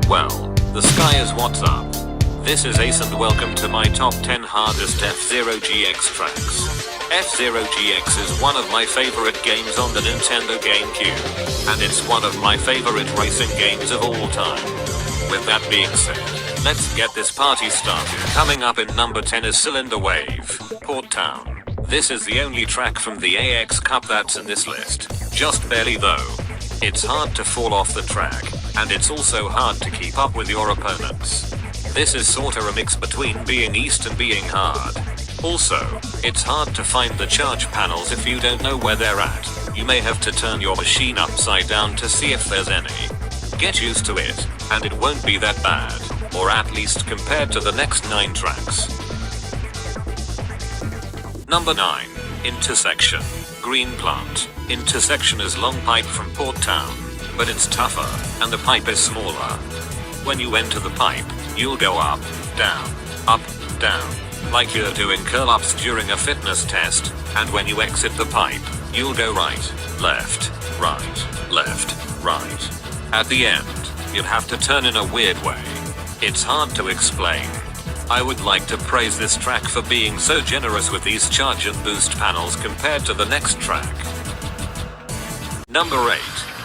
Well, the sky is what's up. This is Ace and welcome to my top 10 hardest F-Zero GX tracks. F-Zero GX is one of my favorite games on the Nintendo GameCube, and it's one of my favorite racing games of all time. With that being said, let's get this party started. Coming up in number 10 is Cylinder Wave, Port Town. This is the only track from the AX Cup that's in this list. Just barely though. It's hard to fall off the track, and it's also hard to keep up with your opponents. This is sorta a mix between being east and being hard. Also, it's hard to find the charge panels if you don't know where they're at. You may have to turn your machine upside down to see if there's any. Get used to it, and it won't be that bad, or at least compared to the next 9 tracks. Number 9. Intersection, Green Plant. Intersection is long pipe from Port Town, but it's tougher, and the pipe is smaller. When you enter the pipe, you'll go up, down, like you're doing curl-ups during a fitness test, and when you exit the pipe, you'll go right, left, right. At the end, you'll have to turn in a weird way. It's hard to explain. I would like to praise this track for being so generous with these charge and boost panels compared to the next track. Number 8.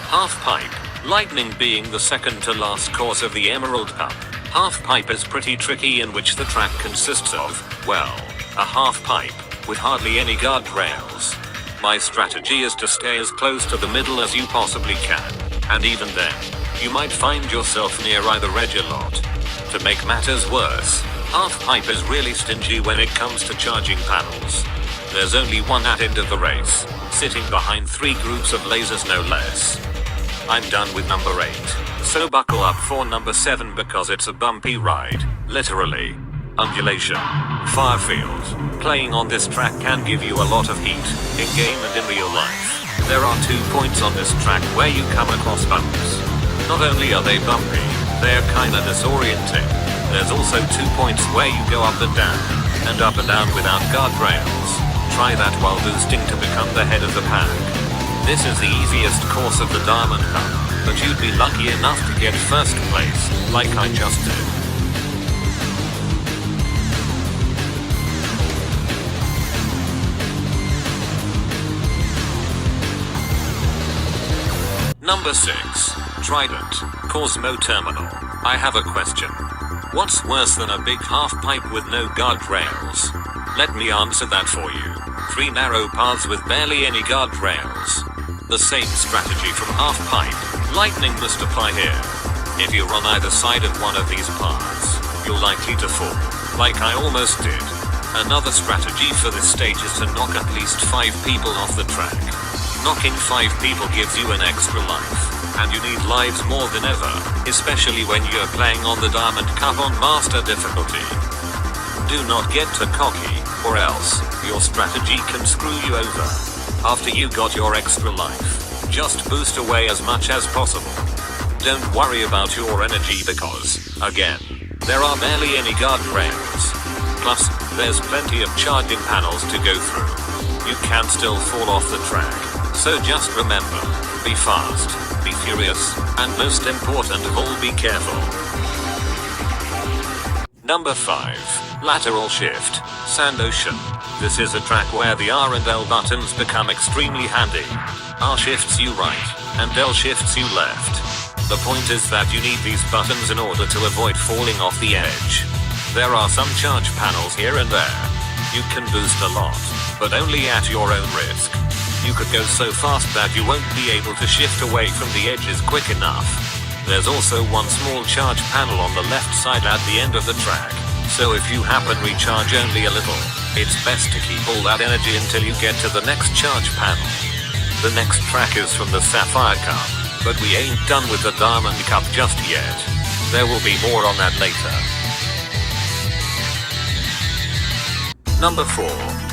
Half Pipe, Lightning being the second to last course of the Emerald Cup. Half Pipe is pretty tricky, in which the track consists of, well, a half pipe, with hardly any guardrails. My strategy is to stay as close to the middle as you possibly can, and even then, you might find yourself near either edge a lot. To make matters worse, Half Pipe is really stingy when it comes to charging panels. There's only one at end of the race, sitting behind 3 groups of lasers no less. I'm done with number 8, so buckle up for number 7 because it's a bumpy ride, literally. Undulation, Firefield. Playing on this track can give you a lot of heat, in game and in real life. There are 2 points on this track where you come across bumps. Not only are they bumpy, they're kinda disorienting. There's also 2 points where you go up and down without guardrails. Try that while boosting to become the head of the pack. This is the easiest course of the Diamond Cup, but you'd be lucky enough to get first place, like I just did. Number 6. Trident, Cosmo Terminal. I have a question. What's worse than a big half pipe with no guardrails? Let me answer that for you. 3 narrow paths with barely any guardrails. The same strategy from half pipe, Lightning must apply here. If you're on either side of one of these paths, you're likely to fall, like I almost did. Another strategy for this stage is to knock at least 5 people off the track. Knocking 5 people gives you an extra life, and you need lives more than ever, especially when you're playing on the Diamond Cup on Master difficulty. Do not get too cocky, or else, your strategy can screw you over. After you got your extra life, just boost away as much as possible. Don't worry about your energy because, again, there are barely any guardrails. Plus, there's plenty of charging panels to go through. You can still fall off the track, so just remember, be fast, be furious, and most important of all, be careful. Number 5. Lateral Shift, Sand Ocean. This is a track where the R and L buttons become extremely handy. R shifts you right, and L shifts you left. The point is that you need these buttons in order to avoid falling off the edge. There are some charge panels here and there. You can boost a lot, but only at your own risk. You could go so fast that you won't be able to shift away from the edges quick enough. There's also one small charge panel on the left side at the end of the track, so if you happen recharge only a little, it's best to keep all that energy until you get to the next charge panel. The next track is from the Sapphire Cup, but we ain't done with the Diamond Cup just yet. There will be more on that later. Number 4.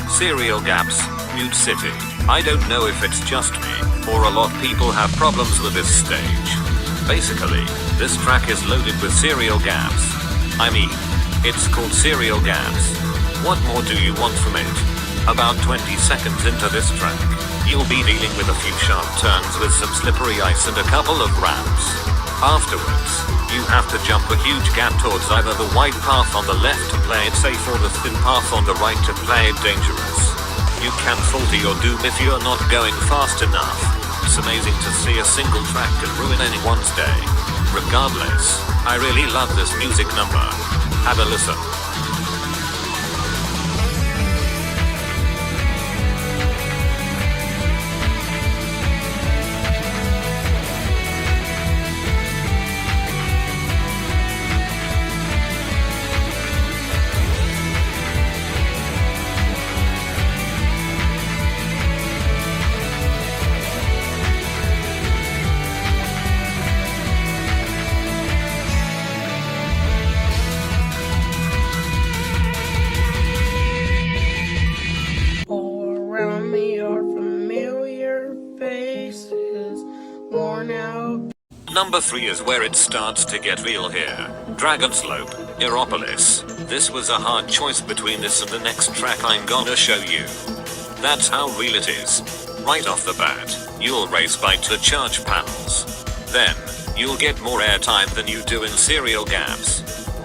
Serial Gaps, Mute City. I don't know if it's just me, or a lot of people have problems with this stage. Basically, this track is loaded with serial gaps. I mean, it's called serial gaps. What more do you want from it? About 20 seconds into this track, you'll be dealing with a few sharp turns with some slippery ice and a couple of ramps. Afterwards, you have to jump a huge gap towards either the wide path on the left to play it safe or the thin path on the right to play it dangerous. You can fall to your doom if you're not going fast enough. It's amazing to see a single track can ruin anyone's day. Regardless, I really love this music number. Have a listen. Number 3 is where it starts to get real here. Dragon Slope, Aeropolis. This was a hard choice between this and the next track I'm gonna show you. That's how real it is. Right off the bat, you'll race by 2 charge panels. Then, you'll get more airtime than you do in serial gaps.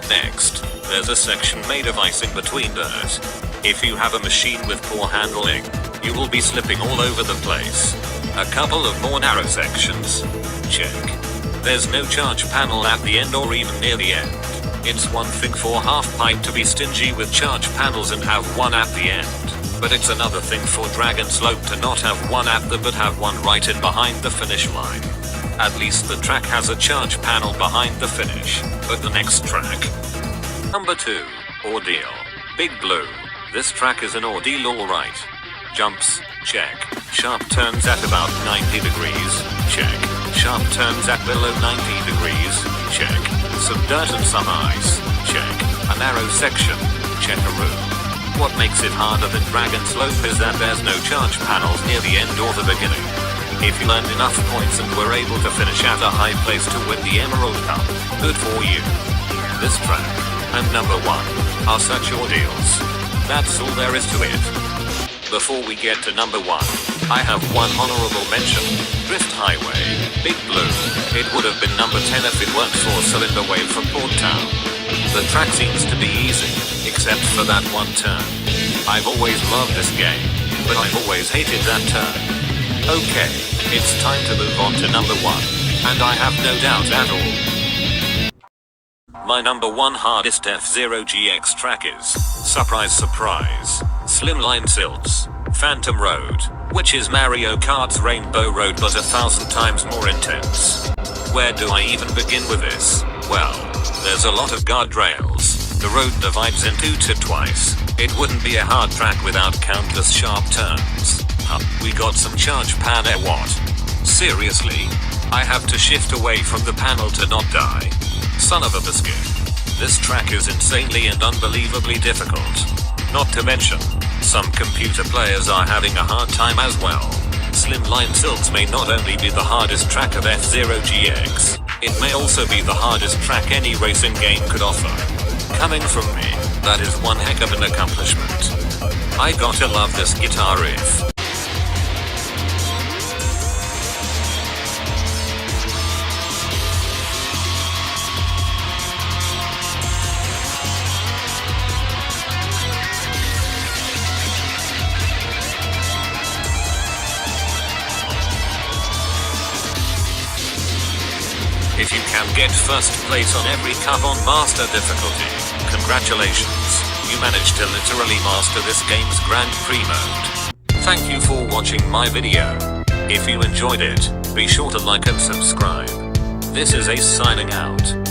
Next, there's a section made of icing between dirt. If you have a machine with poor handling, you will be slipping all over the place. A couple of more narrow sections. Check. There's no charge panel at the end or even near the end. It's one thing for half-pipe to be stingy with charge panels and have one at the end. But it's another thing for Dragon Slope to not have one at the but have one right in behind the finish line. At least the track has a charge panel behind the finish. But the next track. Number 2. Ordeal. Big Blue. This track is an ordeal alright. Jumps, check. Sharp turns at about 90 degrees, check. Sharp turns at below 90 degrees, check. Some dirt and some ice, check. A narrow section, checkaroo. What makes it harder than Dragon Slope is that there's no charge panels near the end or the beginning. If you earned enough points and were able to finish at a high place to win the Emerald Cup, good for you. This track, and number 1, are such ordeals. That's all there is to it. Before we get to number 1, I have one honorable mention. Drift Highway, Big Blue. It would have been number 10 if it weren't for Cylinder Wave from Port Town. The track seems to be easy, except for that one turn. I've always loved this game, but I've always hated that turn. Okay, it's time to move on to number 1, and I have no doubt at all. My number 1 hardest F-Zero GX track is, surprise surprise, Slimline Silts, Phantom Road, which is Mario Kart's Rainbow Road but 1,000 times more intense. Where do I even begin with this? Well, there's a lot of guardrails, the road divides into 2 twice, it wouldn't be a hard track without countless sharp turns. We got some charge pan what? Seriously? I have to shift away from the panel to not die. Son of a biscuit. This track is insanely and unbelievably difficult. Not to mention, some computer players are having a hard time as well. Slimline Silts may not only be the hardest track of F-Zero GX, it may also be the hardest track any racing game could offer. Coming from me, that is one heck of an accomplishment. I gotta love this guitar riff. If you can get first place on every cup on Master difficulty, congratulations, you managed to literally master this game's Grand Prix mode. Thank you for watching my video. If you enjoyed it, be sure to like and subscribe. This is Ace signing out.